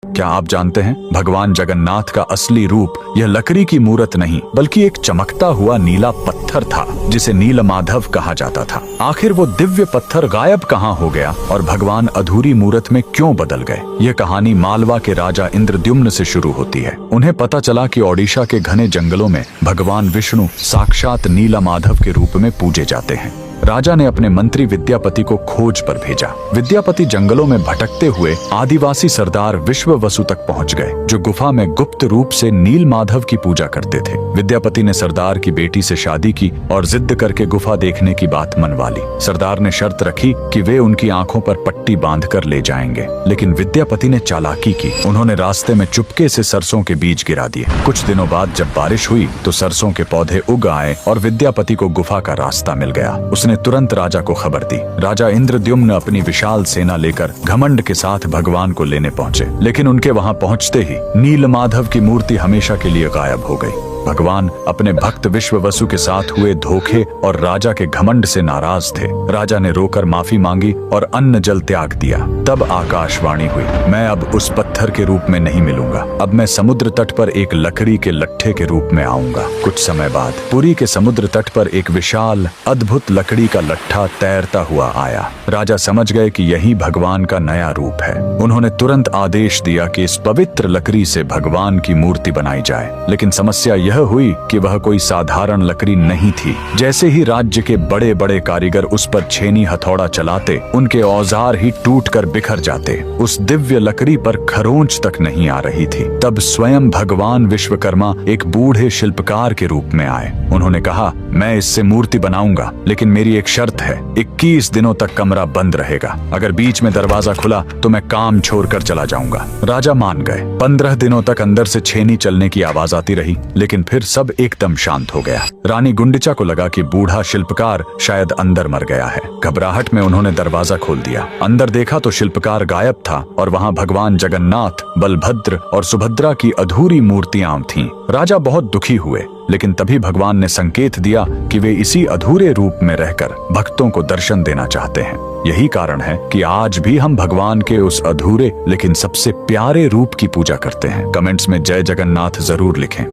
क्या आप जानते हैं भगवान जगन्नाथ का असली रूप यह लकड़ी की मूरत नहीं बल्कि एक चमकता हुआ नीला पत्थर था जिसे नीलमाधव कहा जाता था। आखिर वो दिव्य पत्थर गायब कहाँ हो गया और भगवान अधूरी मूरत में क्यों बदल गए? यह कहानी मालवा के राजा इंद्रद्युम्न से शुरू होती है। उन्हें पता चला कि ओडिशा के घने जंगलों में भगवान विष्णु साक्षात नीलमाधव के रूप में पूजे जाते हैं। राजा ने अपने मंत्री विद्यापति को खोज पर भेजा। विद्यापति जंगलों में भटकते हुए आदिवासी सरदार विश्ववसु तक पहुंच गए, जो गुफा में गुप्त रूप से नीलमाधव की पूजा करते थे। विद्यापति ने सरदार की बेटी से शादी की और जिद करके गुफा देखने की बात मनवा ली। सरदार ने शर्त रखी कि वे उनकी आंखों पर पट्टी बांधकर ले जाएंगे, लेकिन विद्यापति ने चालाकी की। उन्होंने रास्ते में चुपके से सरसों के बीज गिरा दिए। कुछ दिनों बाद जब बारिश हुई तो सरसों के पौधे उग आए और विद्यापति को गुफा का रास्ता मिल गया। उसने तुरंत राजा को खबर दी। राजा इंद्रद्युम्न अपनी विशाल सेना लेकर घमंड के साथ भगवान को लेने पहुंचे, लेकिन उनके वहां पहुंचते ही नीलमाधव की मूर्ति हमेशा के लिए गायब हो गई। भगवान अपने भक्त विश्ववसु के साथ हुए धोखे और राजा के घमंड से नाराज थे। राजा ने रोकर माफी मांगी और अन्न जल त्याग दिया। तब आकाशवाणी हुई, मैं अब उस पत्थर के रूप में नहीं मिलूंगा, अब मैं समुद्र तट पर एक लकड़ी के लट्ठे के रूप में आऊंगा। कुछ समय बाद पुरी के समुद्र तट पर एक विशाल अद्भुत लकड़ी का लट्ठा तैरता हुआ आया। राजा समझ गए कि यही भगवान का नया रूप है। उन्होंने तुरंत आदेश दिया कि इस पवित्र लकड़ी से भगवान की मूर्ति बनाई जाए, लेकिन समस्या यह हुई कि वह कोई साधारण लकड़ी नहीं थी। जैसे ही राज्य के बड़े बड़े कारीगर उस पर छेनी हथौड़ा चलाते, उनके औजार ही टूटकर बिखर जाते। उस दिव्य लकड़ी पर खरोंच तक नहीं आ रही थी। तब स्वयं भगवान विश्वकर्मा एक बूढ़े शिल्पकार के रूप में आए। उन्होंने कहा, मैं इससे मूर्ति बनाऊंगा, लेकिन मेरी एक शर्त है, 21 दिनों तक कमरा बंद रहेगा। अगर बीच में दरवाजा खुला तो मैं काम छोड़कर चला जाऊंगा। राजा मान गए। 15 दिनों तक अंदर से छेनी चलने की आवाज आती रही, लेकिन फिर सब एकदम शांत हो गया। रानी गुंडिचा को लगा कि बूढ़ा शिल्पकार शायद अंदर मर गया है। घबराहट में उन्होंने दरवाजा खोल दिया। अंदर देखा तो शिल्पकार गायब था और वहां भगवान जगन्नाथ, बलभद्र और सुभद्रा की अधूरी मूर्तियां थीं। राजा बहुत दुखी हुए, लेकिन तभी भगवान ने संकेत दिया कि वे इसी अधूरे रूप में रहकर भक्तों को दर्शन देना चाहते हैं। यही कारण है कि आज भी हम भगवान के उस अधूरे लेकिन सबसे प्यारे रूप की पूजा करते हैं। कमेंट्स में जय जगन्नाथ जरूर लिखें।